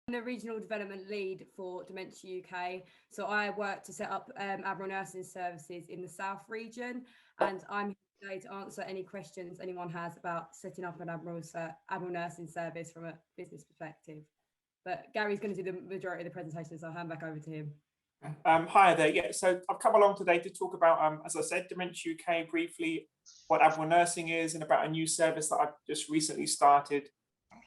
I'm the regional development lead for Dementia UK. So I work to set up Admiral Nursing services in the South region, and I'm here today to answer any questions anyone has about setting up an Admiral Nursing service from a business perspective. But Gary's going to do the majority of the presentation, so I'll hand back over to him. Hi there. Yeah, so I've come along today to talk about, as I said, Dementia UK briefly, what Admiral Nursing is, and about a new service that I've just recently started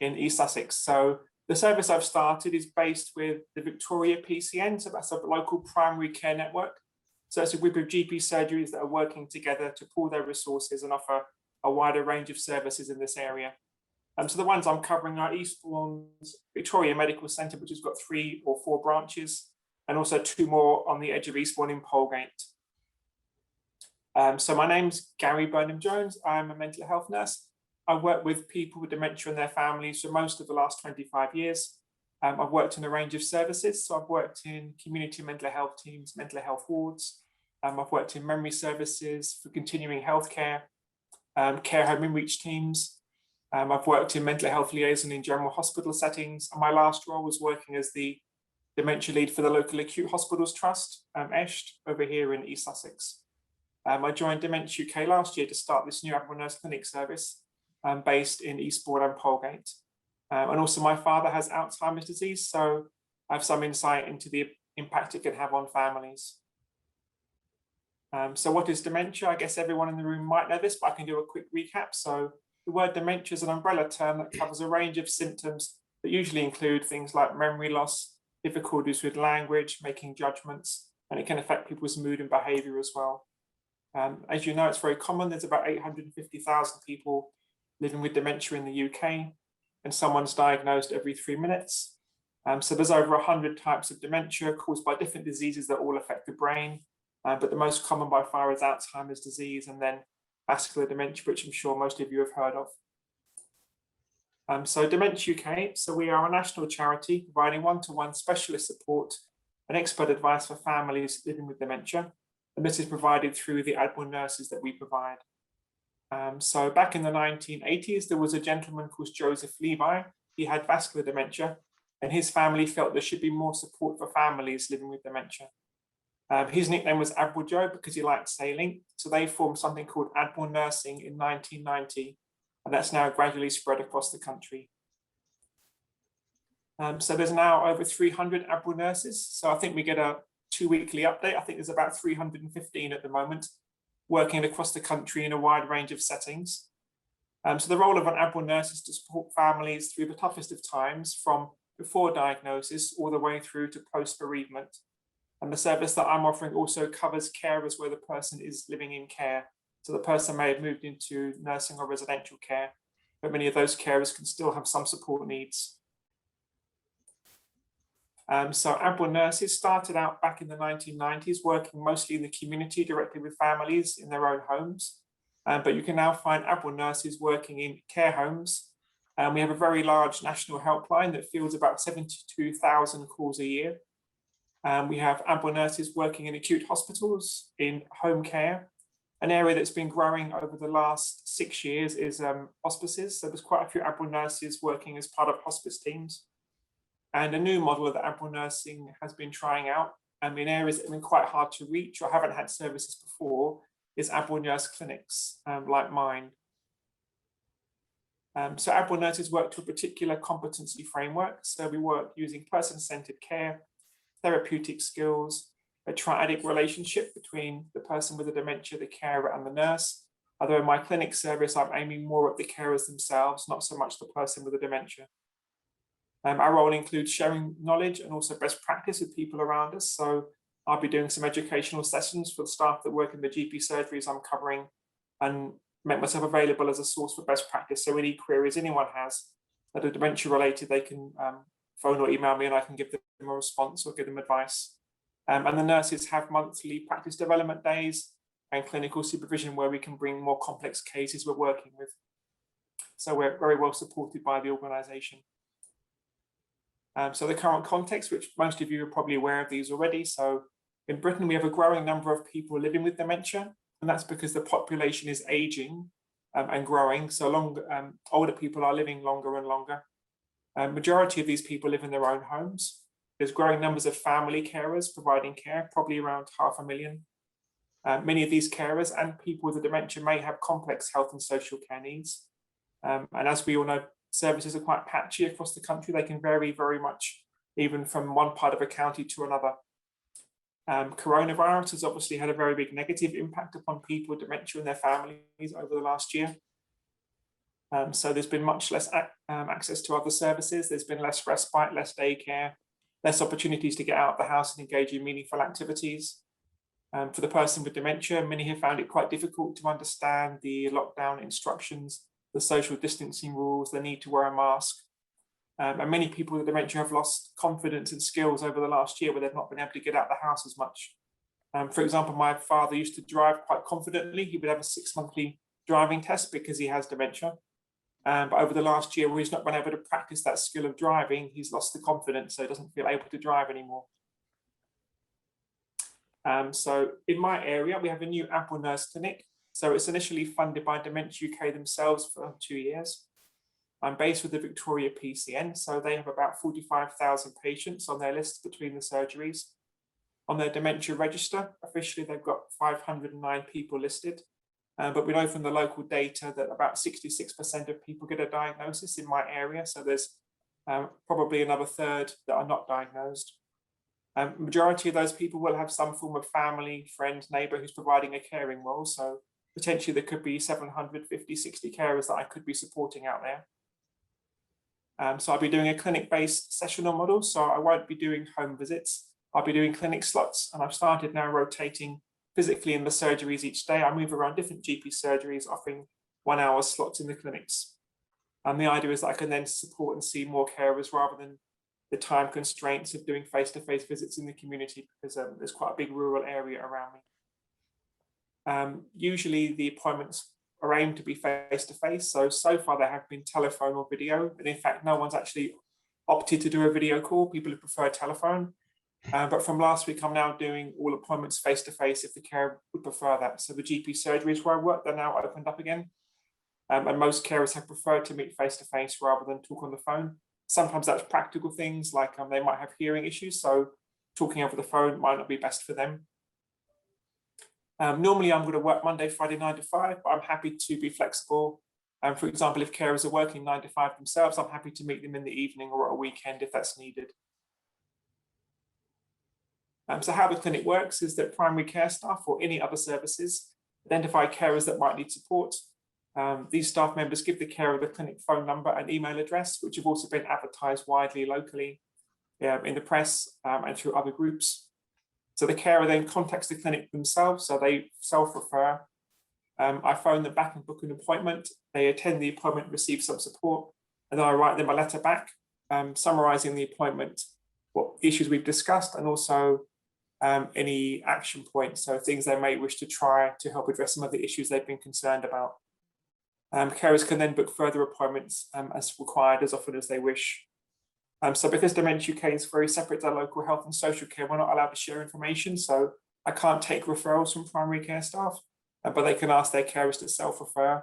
in East Sussex. So the service I've started is based with the Victoria PCN, so that's a local primary care network. So it's a group of GP surgeries that are working together to pool their resources and offer a wider range of services in this area. So the ones I'm covering are Eastbourne's Victoria Medical Centre, which has got 3 or 4 branches, and also 2 more on the edge of Eastbourne in Polegate. So my name's Gary Burnham-Jones. I'm a mental health nurse. I work with people with dementia and their families for most of the last 25 years. I've worked in a range of services. So I've worked in community mental health teams, mental health wards. I've worked in memory services for continuing healthcare, care home in-reach teams. I've worked in mental health liaison in general hospital settings. And my last role was working as the dementia lead for the local acute hospitals trust, ESHT, over here in East Sussex. I joined Dementia UK last year to start this new Admiral Nurse clinic service based in Eastbourne and Polegate. And also my father has Alzheimer's disease, so I have some insight into the impact it can have on families. So what is dementia? I guess everyone in the room might know this, but I can do a quick recap. So the word dementia is an umbrella term that covers a range of symptoms that usually include things like memory loss, difficulties with language, making judgments, and it can affect people's mood and behaviour as well. As you know, it's very common. There's about 850,000 people living with dementia in the UK, and someone's diagnosed every 3 minutes. So there's over 100 types of dementia caused by different diseases that all affect the brain, but the most common by far is Alzheimer's disease, and then vascular dementia, which I'm sure most of you have heard of. So Dementia UK, so we are a national charity providing one-to-one specialist support and expert advice for families living with dementia. And this is provided through the Admiral nurses that we provide. So back in the 1980s, there was a gentleman called Joseph Levi. He had vascular dementia, and his family felt there should be more support for families living with dementia. His nickname was Admiral Joe because he liked sailing. So they formed something called Admiral Nursing in 1990, and that's now gradually spread across the country. So there's now over 300 Admiral nurses. So I think we get a 2-weekly update. I think there's about 315 at the moment, working across the country in a wide range of settings. So the role of an Admiral nurse is to support families through the toughest of times, from before diagnosis all the way through to post-bereavement. And the service that I'm offering also covers carers where the person is living in care. So the person may have moved into nursing or residential care, but many of those carers can still have some support needs. So Admiral nurses started out back in the 1990s, working mostly in the community directly with families in their own homes. But you can now find Admiral nurses working in care homes. We have a very large national helpline that fields about 72,000 calls a year. We have Admiral nurses working in acute hospitals, in home care. An area that's been growing over the last 6 years is hospices. So there's quite a few Admiral nurses working as part of hospice teams. And a new model of the Admiral nursing has been trying out, and in areas that have been quite hard to reach or haven't had services before, is Admiral nurse clinics like mine. So Admiral nurses work to a particular competency framework. So we work using person-centered care, therapeutic skills, a triadic relationship between the person with the dementia, the carer, and the nurse. Although in my clinic service, I'm aiming more at the carers themselves, not so much the person with the dementia. Our role includes sharing knowledge and also best practice with people around us. So I'll be doing some educational sessions for the staff that work in the GP surgeries I'm covering, and make myself available as a source for best practice. So any queries anyone has that are dementia related, they can phone or email me and I can give them a response or give them advice. And the nurses have monthly practice development days and clinical supervision where we can bring more complex cases we're working with. So we're very well supported by the organisation. So the current context, which most of you are probably aware of these already. So in Britain, we have a growing number of people living with dementia, and that's because the population is ageing and growing. So older people are living longer and longer. Majority of these people live in their own homes. There's growing numbers of family carers providing care, probably around 500,000. Many of these carers and people with dementia may have complex health and social care needs. And as we all know, services are quite patchy across the country. They can vary very much, even from one part of a county to another. Coronavirus has obviously had a very big negative impact upon people with dementia and their families over the last year. So there's been much less access to other services. There's been less respite, less daycare, less opportunities to get out of the house and engage in meaningful activities. For the person with dementia, many have found it quite difficult to understand the lockdown instructions, the social distancing rules, the need to wear a mask. And many people with dementia have lost confidence and skills over the last year where they've not been able to get out of the house as much. For example, my father used to drive quite confidently. He would have a 6-monthly driving test because he has dementia. But over the last year, where he's not been able to practice that skill of driving, he's lost the confidence, so he doesn't feel able to drive anymore. So in my area, we have a new Admiral Nurse clinic. So it's initially funded by Dementia UK themselves for 2 years. I'm based with the Victoria PCN, so they have about 45,000 patients on their list between the surgeries. On their dementia register, officially they've got 509 people listed, but we know from the local data that about 66% of people get a diagnosis in my area, so there's probably another third that are not diagnosed. Majority of those people will have some form of family, friend, neighbour who's providing a caring role, so potentially there could be 750, 60 carers that I could be supporting out there. So I'll be doing a clinic-based sessional model, so I won't be doing home visits. I'll be doing clinic slots, and I've started now rotating physically in the surgeries each day. I move around different GP surgeries, offering 1-hour slots in the clinics. And the idea is that I can then support and see more carers rather than the time constraints of doing face-to-face visits in the community, because there's quite a big rural area around me. Usually the appointments are aimed to be face-to-face. So far there have been telephone or video, and in fact, no one's actually opted to do a video call. People have preferred telephone. But from last week, I'm now doing all appointments face-to-face if the carer would prefer that. So the GP surgeries where I work, they're now opened up again. And most carers have preferred to meet face-to-face rather than talk on the phone. Sometimes that's practical things like they might have hearing issues, so talking over the phone might not be best for them. Normally I'm going to work Monday, Friday, 9 to 5, but I'm happy to be flexible. For example, if carers are working 9 to 5 themselves, I'm happy to meet them in the evening or at a weekend if that's needed. So how the clinic works is that primary care staff or any other services identify carers that might need support. These staff members give the carer the clinic phone number and email address, which have also been advertised widely locally in the press and through other groups. So the carer then contacts the clinic themselves, so they self-refer. I phone them back and book an appointment. They attend the appointment, receive some support, and then I write them a letter back summarising the appointment, what issues we've discussed, and also any action points, so things they may wish to try to help address some of the issues they've been concerned about. Carers can then book further appointments as required, as often as they wish. So because Dementia UK is very separate to local health and social care, we're not allowed to share information, so I can't take referrals from primary care staff, but they can ask their carers to self-refer.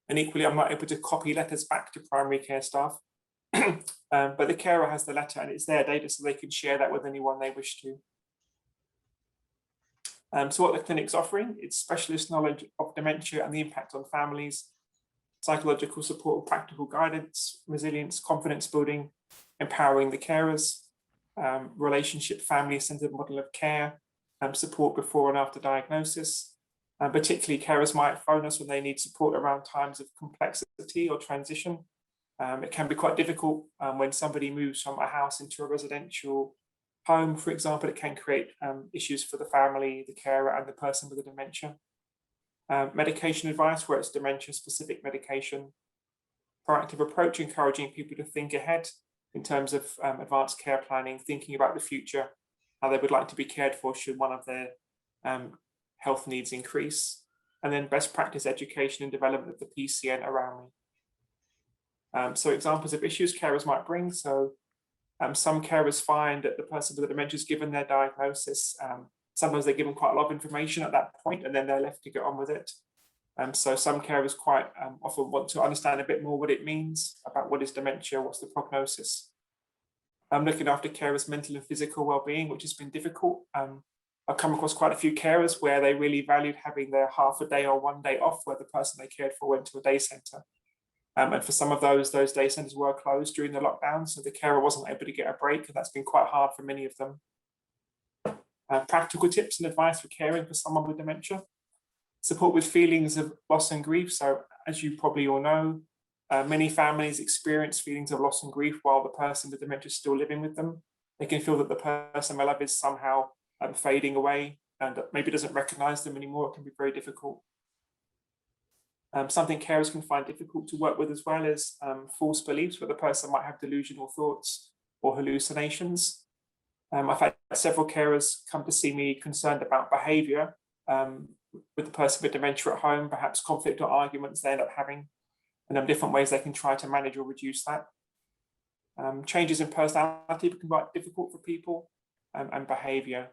And equally, I'm not able to copy letters back to primary care staff, but the carer has the letter and it's their data, so they can share that with anyone they wish to. So what the clinic's offering, it's specialist knowledge of dementia and the impact on families, psychological support and practical guidance, resilience, confidence building, empowering the carers, relationship, family-centered model of care, support before and after diagnosis. Particularly carers might phone us when they need support around times of complexity or transition. It can be quite difficult when somebody moves from a house into a residential home, for example. It can create issues for the family, the carer and the person with the dementia. Medication advice where it's dementia-specific medication. Proactive approach, encouraging people to think ahead in terms of advanced care planning, thinking about the future, how they would like to be cared for should one of their health needs increase. And then best practice education and development of the PCN around me. So examples of issues carers might bring. So some carers find that the person with the dementia is given their diagnosis. Sometimes they give them quite a lot of information at that point and then they're left to get on with it. So some carers quite often want to understand a bit more what it means about what is dementia, what's the prognosis. looking after carers' mental and physical well-being, which has been difficult. I've come across quite a few carers where they really valued having their half a day or 1 day off where the person they cared for went to a day centre. And for some of those day centres were closed during the lockdown, so the carer wasn't able to get a break, and that's been quite hard for many of them. Practical tips and advice for caring for someone with dementia. Support with feelings of loss and grief. So as you probably all know, many families experience feelings of loss and grief while the person with dementia is still living with them. They can feel that the person they love is somehow fading away and maybe doesn't recognise them anymore. It can be very difficult. Something carers can find difficult to work with as well is false beliefs, where the person might have delusional thoughts or hallucinations. I've had several carers come to see me concerned about behaviour with the person with dementia at home, perhaps conflict or arguments they end up having, and different ways they can try to manage or reduce that. Changes in personality can be quite difficult for people, and behaviour.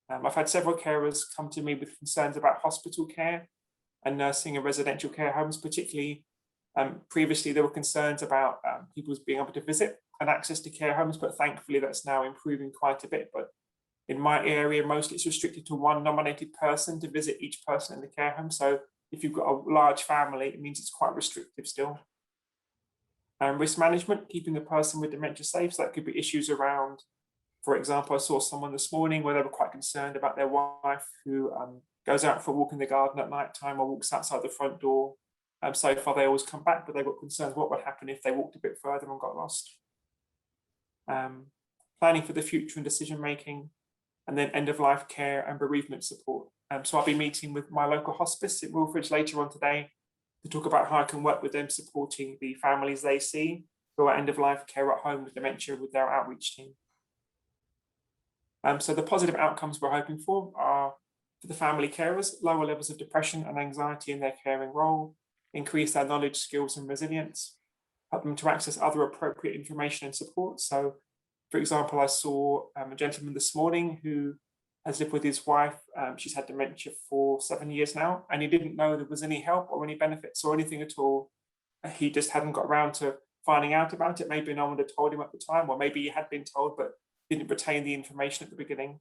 I've had several carers come to me with concerns about hospital care and nursing and residential care homes, particularly previously there were concerns about people being able to visit and access to care homes, but thankfully that's now improving quite a bit. But in my area, mostly it's restricted to one nominated person to visit each person in the care home. So if you've got a large family, it means it's quite restrictive still. Risk management, keeping the person with dementia safe. So that could be issues around, for example, I saw someone this morning where they were quite concerned about their wife who goes out for a walk in the garden at night time or walks outside the front door. So far they always come back, but they've got concerns what would happen if they walked a bit further and got lost. Planning for the future and decision making, and then end of life care and bereavement support. So I'll be meeting with my local hospice in Wilfridge later on today to talk about how I can work with them supporting the families they see who are end of life care at home with dementia with their outreach team. So the positive outcomes we're hoping for are for the family carers, lower levels of depression and anxiety in their caring role, increase their knowledge, skills and resilience, help them to access other appropriate information and support. So for example, I saw a gentleman this morning who has lived with his wife. She's had dementia for 7 years now, and he didn't know there was any help or any benefits or anything at all. He just hadn't got around to finding out about it. Maybe no one had told him at the time, or maybe he had been told, but didn't retain the information at the beginning.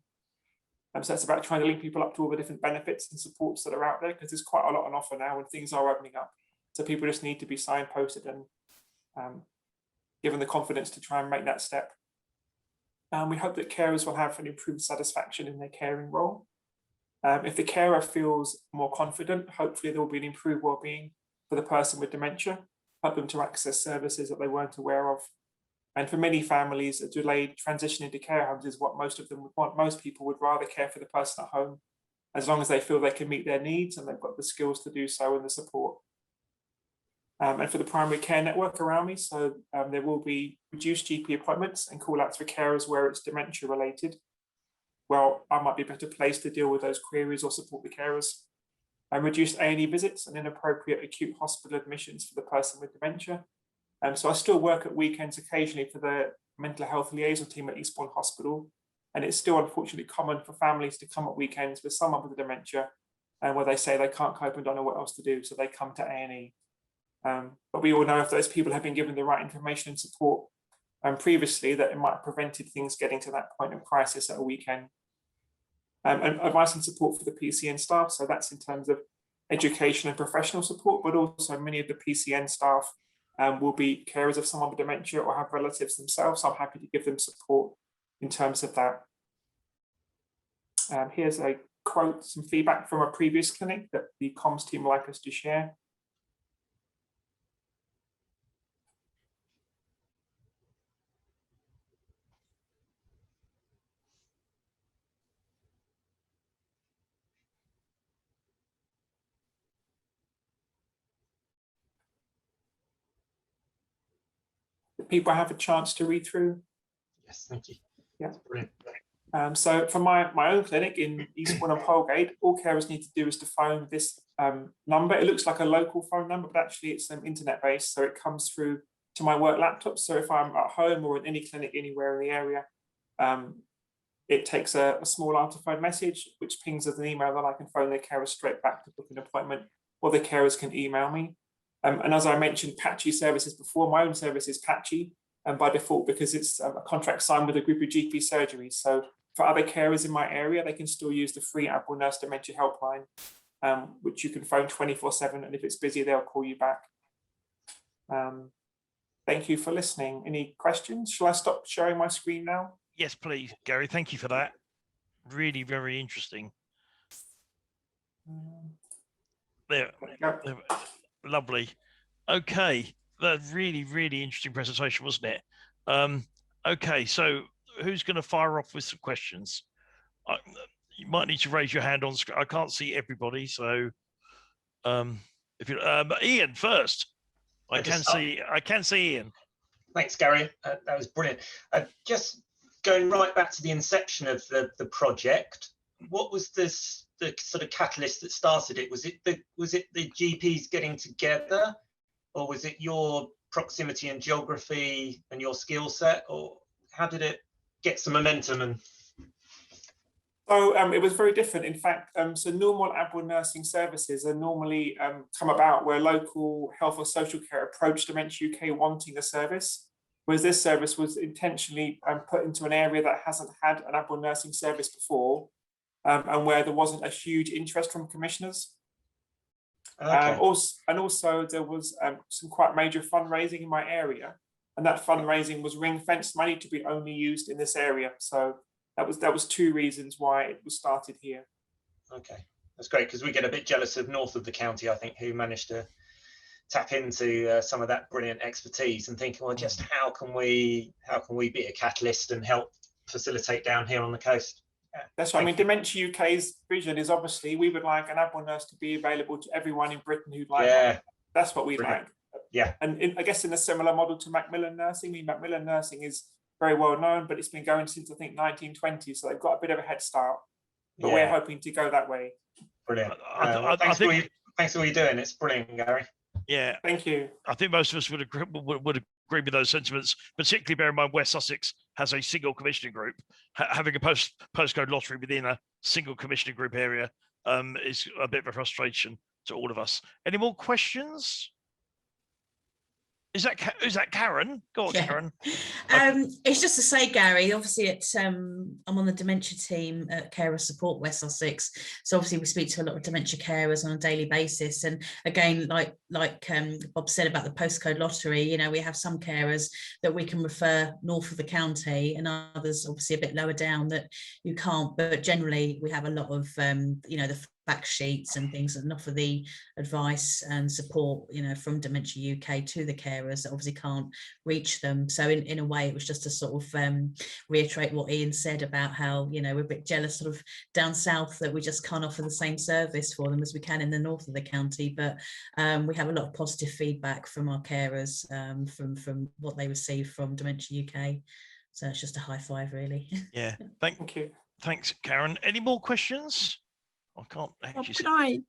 So it's about trying to link people up to all the different benefits and supports that are out there, because there's quite a lot on offer now and things are opening up. So people just need to be signposted and given the confidence to try and make that step. We hope that carers will have an improved satisfaction in their caring role. If the carer feels more confident, hopefully there will be an improved well-being for the person with dementia, help them to access services that they weren't aware of. And for many families, a delayed transition into care homes is what most of them would want. Most people would rather care for the person at home, as long as they feel they can meet their needs and they've got the skills to do so and the support. And for the primary care network around me, so there will be reduced GP appointments and call outs for carers where it's dementia related. Well, I might be better placed to deal with those queries or support the carers. And reduced A&E visits and inappropriate acute hospital admissions for the person with dementia. So I still work at weekends occasionally for the mental health liaison team at Eastbourne Hospital. And it's still unfortunately common for families to come at weekends with someone with dementia and where they say they can't cope and don't know what else to do. So they come to A&E. But we all know if those people have been given the right information and support previously, that it might have prevented things getting to that point of crisis at a weekend. And advice and support for the PCN staff. So that's in terms of education and professional support, but also many of the PCN staff will be carers of someone with dementia or have relatives themselves. So I'm happy to give them support in terms of that. Here's a quote, some feedback from a previous clinic that the comms team would like us to share. People have a chance to read through. Yes, thank you. Yeah, that's brilliant. So for my own clinic in Eastbourne and Polegate, all carers need to do is to phone this number. It looks like a local phone number, but actually it's internet based. So it comes through to my work laptop. So if I'm at home or in any clinic anywhere in the area, it takes a small answer message, which pings as an email, then I can phone the carer straight back to book an appointment, or the carers can email me. And as I mentioned, patchy services before, my own service is patchy. by default, because it's a contract signed with a group of GP surgeries. So for other carers in my area, they can still use the free Admiral Nurse Dementia helpline, which you can phone 24/7, and if it's busy, they'll call you back. Thank you for listening. Any questions? Shall I stop sharing my screen now? Yes, please, Gary. Thank you for that. Really very interesting. There, lovely. Okay, that's really interesting presentation, wasn't it? Okay, so who's going to fire off with some questions? You might need to raise your hand on screen. I can't see everybody, so if you Ian first. I can see Ian. Thanks, Gary. That was brilliant. Just going right back to the inception of the project, what was the sort of catalyst that started it? Was it the GPs getting together, or was it your proximity and geography and your skill set, or how did it get some momentum? So it was very different. In fact, so normal Admiral nursing services are normally come about where local health or social care approach Dementia UK wanting a service, whereas this service was intentionally put into an area that hasn't had an Admiral nursing service before, and where there wasn't a huge interest from commissioners. Okay. Also there was some quite major fundraising in my area, and that fundraising was ring-fenced money to be only used in this area. So that was two reasons why it was started here. Okay, that's great, because we get a bit jealous of north of the county, I think, who managed to tap into some of that brilliant expertise and think, well, just how can we be a catalyst and help facilitate down here on the coast? Yeah, that's right. I mean, Dementia UK's vision is obviously we would like an Admiral Nurse to be available to everyone in Britain who'd like one. That's what we'd like. Yeah. And I guess in a similar model to Macmillan Nursing, I mean, Macmillan Nursing is very well known, but it's been going since I think 1920, so they've got a bit of a head start. But we're hoping to go that way. Brilliant. Thanks for what you're doing. It's brilliant, Gary. Yeah, thank you. I think most of us would agree with those sentiments, particularly bear in mind West Sussex has a single commissioning group. Having a postcode lottery within a single commissioning group area is a bit of a frustration to all of us. Any more questions? Is that Karen? Go on, Karen. It's just to say, Gary, obviously I'm on the dementia team at Carer Support West Sussex. So obviously we speak to a lot of dementia carers on a daily basis. And again, like Bob said about the postcode lottery, you know, we have some carers that we can refer north of the county and others obviously a bit lower down that you can't. But generally we have a lot of, you know, the fact sheets and things and offer the advice and support, you know, from Dementia UK to the carers that obviously can't reach them. So in a way, it was just to sort of reiterate what Ian said about how, you know, we're a bit jealous sort of down south that we just can't offer the same service for them as we can in the north of the county. But we have a lot of positive feedback from our carers from what they receive from Dementia UK. So it's just a high five, really. Yeah, thank you. Thanks, Karen. Any more questions? I can't actually.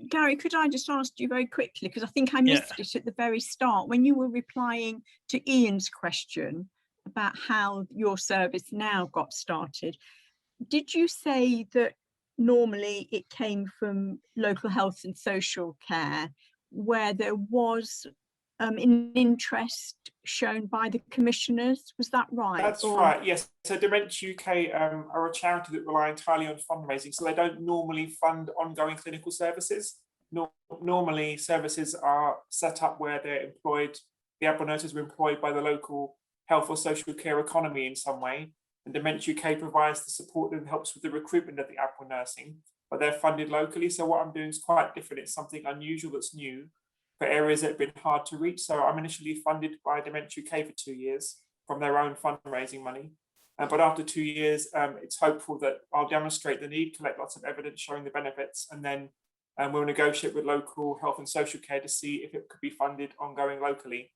Gary, could I just ask you very quickly, because I think I missed it at the very start when you were replying to Ian's question about how your service now got started. Did you say that normally it came from local health and social care where there was an interest shown by the commissioners? Was that right? That's right, yes. So Dementia UK are a charity that rely entirely on fundraising, so they don't normally fund ongoing clinical services. Normally services are set up where they're employed, the Admiral nurses are employed by the local health or social care economy in some way, and Dementia UK provides the support that helps with the recruitment of the Admiral nursing, but they're funded locally. So what I'm doing is quite different. It's something unusual that's new for areas that have been hard to reach. So I'm initially funded by Dementia UK for 2 years from their own fundraising money. But after 2 years, it's hopeful that I'll demonstrate the need, collect lots of evidence showing the benefits, and then we'll negotiate with local health and social care to see if it could be funded ongoing locally.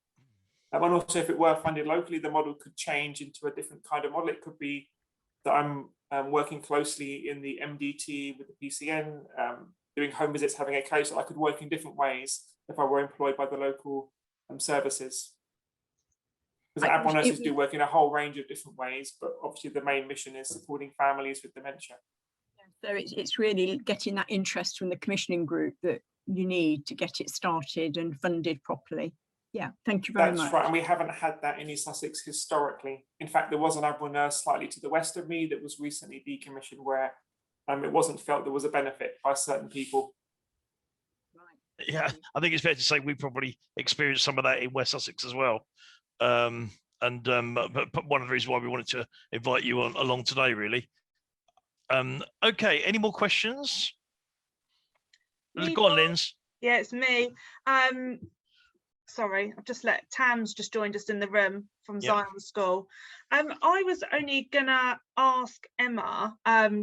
And also if it were funded locally, the model could change into a different kind of model. It could be that I'm working closely in the MDT with the PCN, doing home visits, having a case. I could work in different ways if I were employed by the local services. Because Admiral nurses do work in a whole range of different ways, but obviously the main mission is supporting families with dementia. So it's really getting that interest from the commissioning group that you need to get it started and funded properly. Yeah, thank you very much. That's right, and we haven't had that in East Sussex historically. In fact, there was an Admiral Nurse slightly to the west of me that was recently decommissioned where it wasn't felt there was a benefit by certain people. Right. Yeah, I think it's fair to say we probably experienced some of that in West Sussex as well. But one of the reasons why we wanted to invite you along today, really. Okay, any more questions? Go on, Linz. Yeah, it's me. Sorry, I've just let Tam's just joined us in the room from Zion School. I was only gonna ask Emma,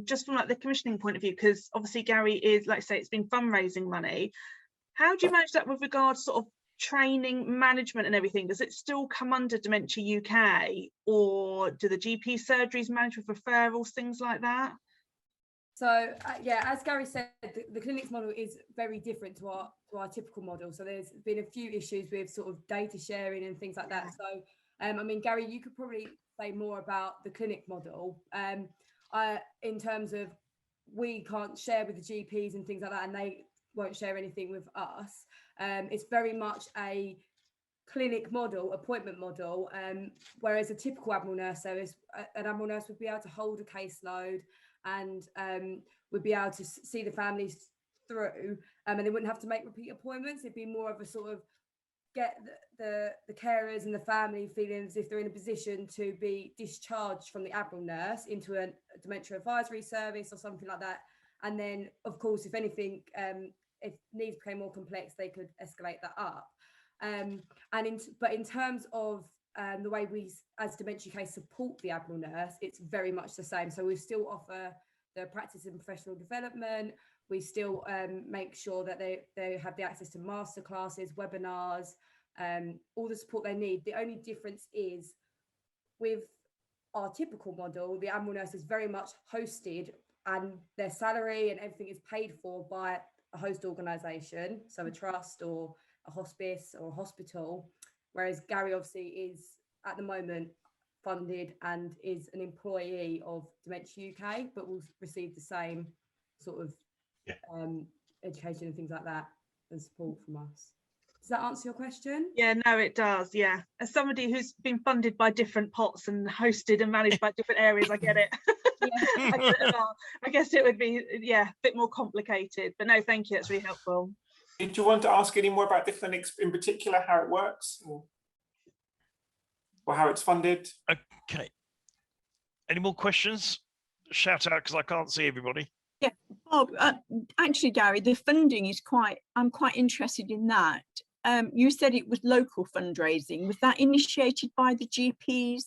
just from like the commissioning point of view, because obviously Gary is, like I say, it's been fundraising money. How do you manage that with regards sort of training, management and everything? Does it still come under Dementia UK, or do the GP surgeries manage with referrals, things like that? So yeah, as Gary said, the clinic's model is very different to our typical model. So there's been a few issues with sort of data sharing and things like that. So I mean, Gary, you could probably say more about the clinic model in terms of we can't share with the GPs and things like that, and they won't share anything with us. It's very much a clinic model, appointment model, whereas a typical Admiral Nurse service, an Admiral Nurse would be able to hold a caseload and would be able to see the families through, and they wouldn't have to make repeat appointments. It'd be more of a sort of get the carers and the family feeling as if they're in a position to be discharged from the Admiral Nurse into a dementia advisory service or something like that. And then, of course, if anything, if needs became more complex, they could escalate that up. But in terms of the way we as Dementia UK support the Admiral Nurse, it's very much the same. So we still offer the practice and professional development. We still make sure that they have the access to masterclasses, webinars, all the support they need. The only difference is with our typical model, the Admiral Nurse is very much hosted and their salary and everything is paid for by a host organisation, so a trust or a hospice or a hospital, whereas Gary obviously is at the moment funded and is an employee of Dementia UK, but will receive the same sort of education and things like that and support from us. Does that answer your question? Yeah, no, it does. Yeah, as somebody who's been funded by different pots and hosted and managed by different areas, I get it. I get it well. I guess it would be a bit more complicated, but no, thank you, that's really helpful. Did you want to ask any more about the clinics in particular, how it works or how it's funded? Okay, any more questions? Shout out because I can't see everybody. Yeah, Bob, actually, Gary, the funding is I'm quite interested in that. You said it was local fundraising. Was that initiated by the GPs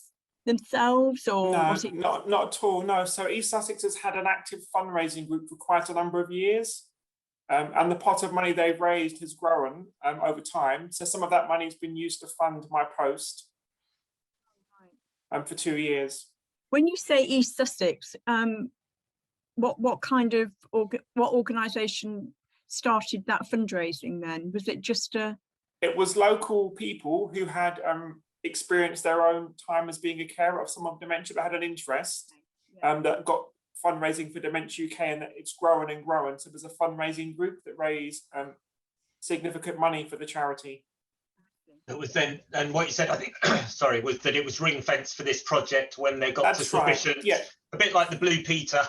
themselves, or no, was it? not at all, no. So East Sussex has had an active fundraising group for quite a number of years. And the pot of money they've raised has grown over time. So some of that money has been used to fund my post for 2 years. When you say East Sussex, what kind of what organisation started that fundraising then? Was it just a? It was local people who had experienced their own time as being a carer of someone with dementia that had an interest that got fundraising for Dementia UK, and that it's growing and growing. So there's a fundraising group that raised significant money for the charity. It was then, and what you said, I think, sorry, was that it was ring fenced for this project when they got to sufficient. Right. Yeah, a bit like the Blue Peter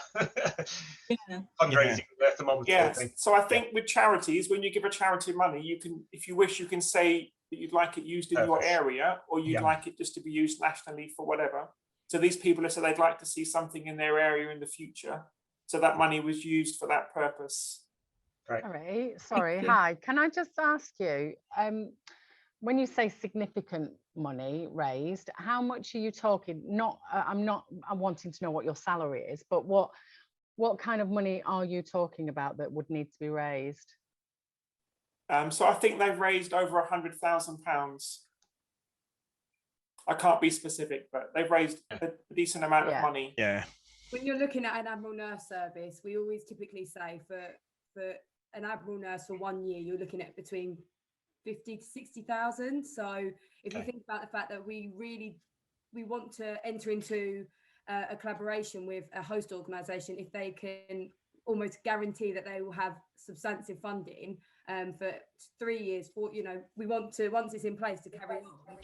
fundraising. Yeah. So I think with charities, when you give a charity money, you can, if you wish, you can say that you'd like it used in your area, or you'd like it just to be used nationally for whatever. So these people have said they'd like to see something in their area in the future. So that money was used for that purpose. Right. All right. Sorry. Hi. Can I just ask you, when you say significant money raised, how much are you talking? I'm wanting to know what your salary is, but what kind of money are you talking about that would need to be raised? So I think they've raised over £100,000. I can't be specific, but they've raised a decent amount of money. Yeah. When you're looking at an Admiral Nurse service, we always typically say for an Admiral Nurse for 1 year, you're looking at between 50 to 60,000. So if you think about the fact that we want to enter into a collaboration with a host organisation, if they can almost guarantee that they will have substantive funding for 3 years. For we want to, once it's in place, to carry on.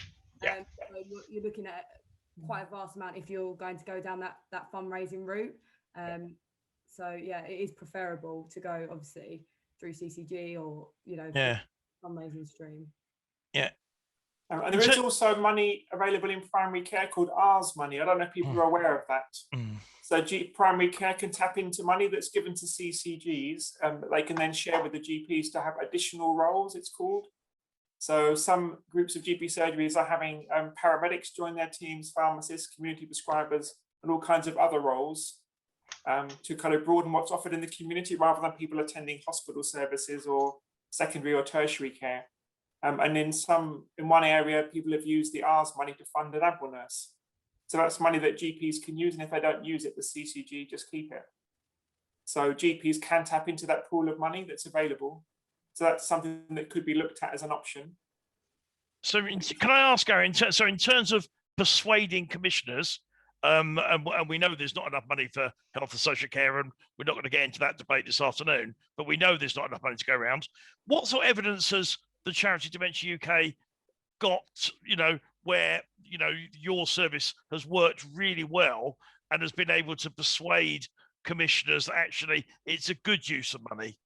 So you're looking at quite a vast amount if you're going to go down that fundraising route. So yeah, it is preferable to go obviously through CCG or fundraising stream. Yeah. And there is also money available in primary care called R's money. I don't know if people are aware of that. So primary care can tap into money that's given to CCGs that they can then share with the GPs to have additional roles, it's called. So some groups of GP surgeries are having paramedics join their teams, pharmacists, community prescribers, and all kinds of other roles to kind of broaden what's offered in the community rather than people attending hospital services or secondary or tertiary care. And in one area, people have used the R's money to fund an Admiral Nurse. So that's money that GPs can use, and if they don't use it, the CCG just keep it. So GPs can tap into that pool of money that's available. So that's something that could be looked at as an option. So can I ask, Gary, so in terms of persuading commissioners, and we know there's not enough money for health and social care, and we're not going to get into that debate this afternoon, but we know there's not enough money to go around. What sort of evidence has the charity Dementia UK got, where, your service has worked really well and has been able to persuade commissioners that actually it's a good use of money?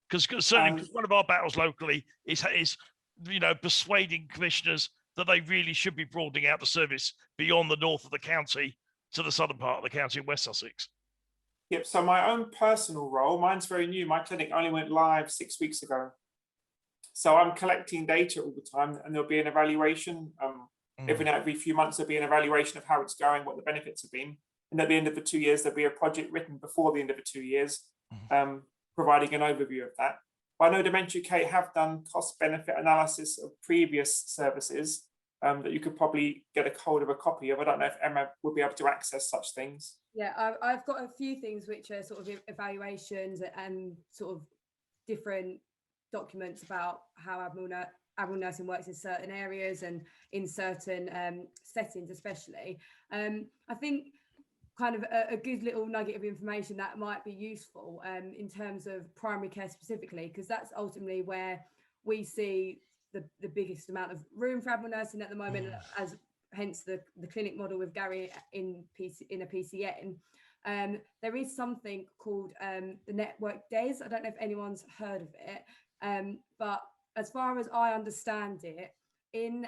Because certainly one of our battles locally is persuading commissioners that they really should be broadening out the service beyond the north of the county to the southern part of the county in West Sussex. Yep, so my own personal role, mine's very new. My clinic only went live 6 weeks ago. So I'm collecting data all the time, and there'll be an evaluation. Every few months, there'll be an evaluation of how it's going, what the benefits have been. And at the end of the 2 years, there'll be a project written before the end of the 2 years, providing an overview of that. But I know Dementia UK have done cost-benefit analysis of previous services that you could probably get a hold of a copy of. I don't know if Emma would be able to access such things. Yeah, I've got a few things which are sort of evaluations and sort of different documents about how Admiral nursing works in certain areas and in certain settings especially. I think kind of a good little nugget of information that might be useful in terms of primary care specifically, because that's ultimately where we see the biggest amount of room for Admiral nursing at the moment, as hence the clinic model with Gary in a PCN. There is something called the network DES. I don't know if anyone's heard of it, but as far as I understand it, in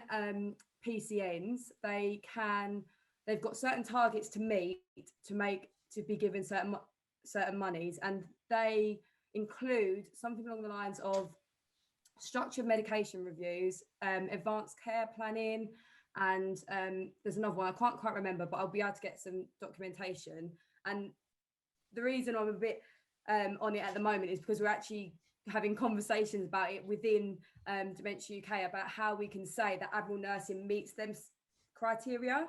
PCNs, they've got certain targets to meet to be given certain monies, and they include something along the lines of structured medication reviews, advanced care planning, and there's another one I can't quite remember, but I'll be able to get some documentation. And the reason I'm a bit on it at the moment is because we're actually having conversations about it within Dementia UK about how we can say that Admiral nursing meets them criteria.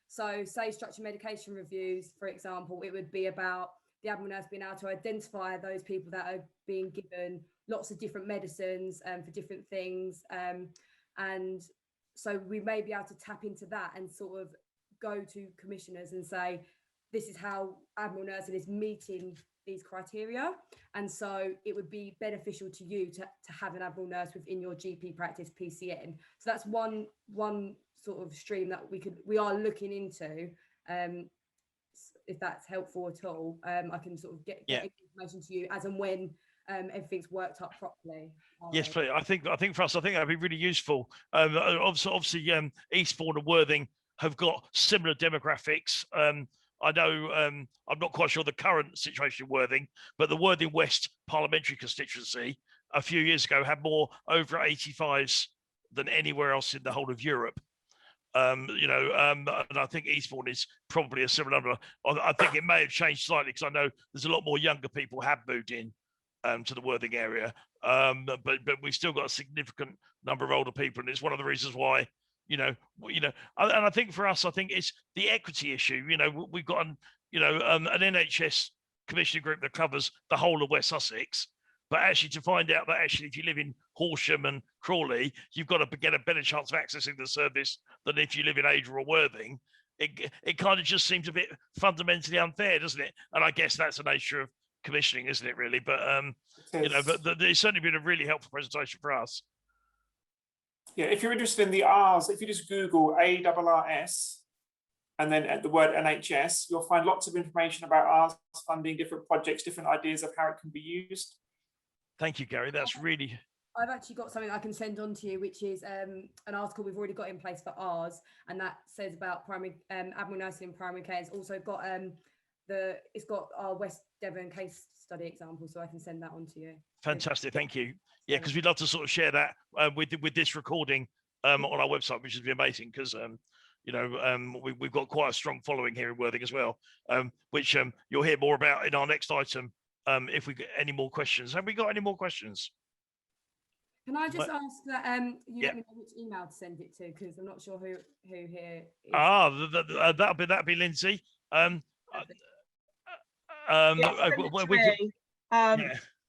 So say structured medication reviews, for example, it would be about the Admiral nurse being able to identify those people that are being given lots of different medicines for different things. And so we may be able to tap into that and sort of go to commissioners and say, this is how Admiral nursing is meeting these criteria. And so it would be beneficial to you to have an Admiral nurse within your GP practice PCN. So that's one sort of stream that we are looking into. If that's helpful at all, I can sort of get information to you as and when everything's worked up properly. Yes, please. I think for us, that'd be really useful. Obviously, Eastbourne and Worthing have got similar demographics. I know I'm not quite sure the current situation in Worthing, but the Worthing West parliamentary constituency a few years ago had more over 85s than anywhere else in the whole of Europe. And I think Eastbourne is probably a similar number. I think it may have changed slightly because I know there's a lot more younger people have moved in to the Worthing area, but we've still got a significant number of older people, and it's one of the reasons why. And I think for us, I think it's the equity issue. We've got an NHS commissioning group that covers the whole of West Sussex, but actually to find out that actually if you live in Horsham and Crawley, you've got to get a better chance of accessing the service than if you live in Ada or Worthing. It kind of just seems a bit fundamentally unfair, doesn't it? And I guess that's the nature of commissioning, isn't it, really? But you know, is. but it's certainly been a really helpful presentation for us. Yeah, if you're interested in the R's, if you just Google ARRS and then at the word NHS, you'll find lots of information about R's funding, different projects, different ideas of how it can be used. Thank you, Gary. That's really. I've actually got something I can send on to you, which is an article we've already got in place for ours, and that says about primary Admiral nursing in primary care. It's also got it's got our West Devon case study example, so I can send that on to you. Fantastic, thank you. Yeah, because we'd love to sort of share that with this recording on our website, which would be amazing, because you know, we've got quite a strong following here in Worthing as well, which you'll hear more about in our next item if we get any more questions. Have we got any more questions? Can I just ask that you yeah. let me know which email to send it to, because I'm not sure who here is. That'll be Lindsay. I'll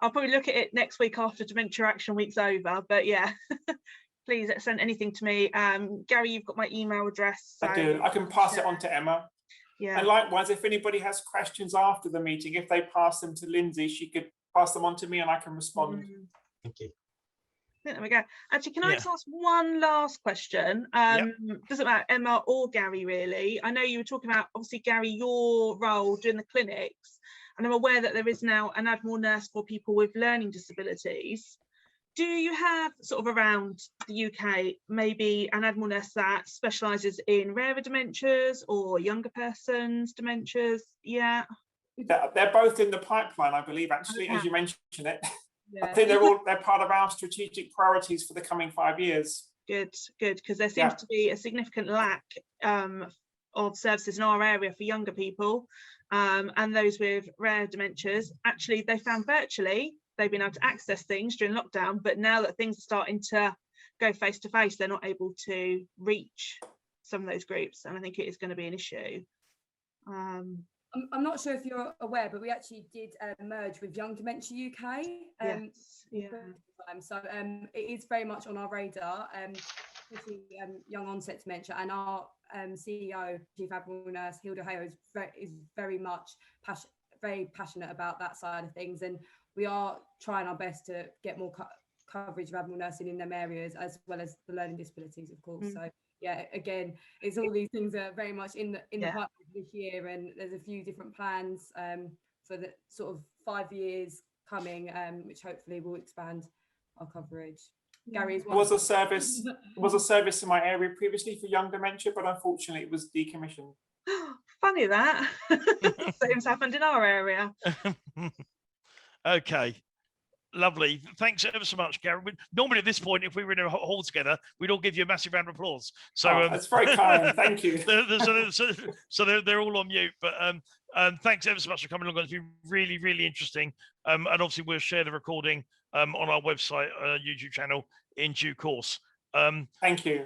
probably look at it next week after Dementia Action Week's over, but yeah, please send anything to me. Gary, you've got my email address. So I do. I can pass it on to Emma. Yeah. And likewise, if anybody has questions after the meeting, if they pass them to Lindsay, she could pass them on to me and I can respond. Thank you. There we go. Actually, can I just ask one last question? Doesn't matter, Emma or Gary, really. I know you were talking about, obviously, Gary, your role doing the clinics, and I'm aware that there is now an Admiral Nurse for people with learning disabilities. Do you have sort of around the UK maybe an Admiral Nurse that specialises in rarer dementias or younger persons dementias? Yeah. They're both in the pipeline, I believe, actually, as you mentioned it. Yeah. I think they're part of our strategic priorities for the coming 5 years. Good, because there seems to be a significant lack of services in our area for younger people and those with rare dementias. Actually, they found virtually they've been able to access things during lockdown, but now that things are starting to go face to face, they're not able to reach some of those groups, and I think it is going to be an issue. I'm not sure if you're aware, but we actually did merge with Young Dementia UK. So it is very much on our radar, especially young onset dementia, and our CEO, Chief Admiral Nurse Hilda Hayo, is very much very passionate about that side of things, and we are trying our best to get more coverage of Admiral nursing in them areas, as well as the learning disabilities, of course. So yeah, again, it's all these things are very much in the pipeline this year, and there's a few different plans for the sort of 5 years coming, which hopefully will expand our coverage. Gary, is there was a service in my area previously for young dementia, but unfortunately it was decommissioned. Funny that. Same's happened in our area. Okay. Lovely. Thanks ever so much, Gary. Normally at this point, if we were in a hall together, we'd all give you a massive round of applause. So that's very kind. Thank you. So they're all on mute. But thanks ever so much for coming along. It's been really, really interesting. And obviously we'll share the recording on our website, YouTube channel in due course. Thank you.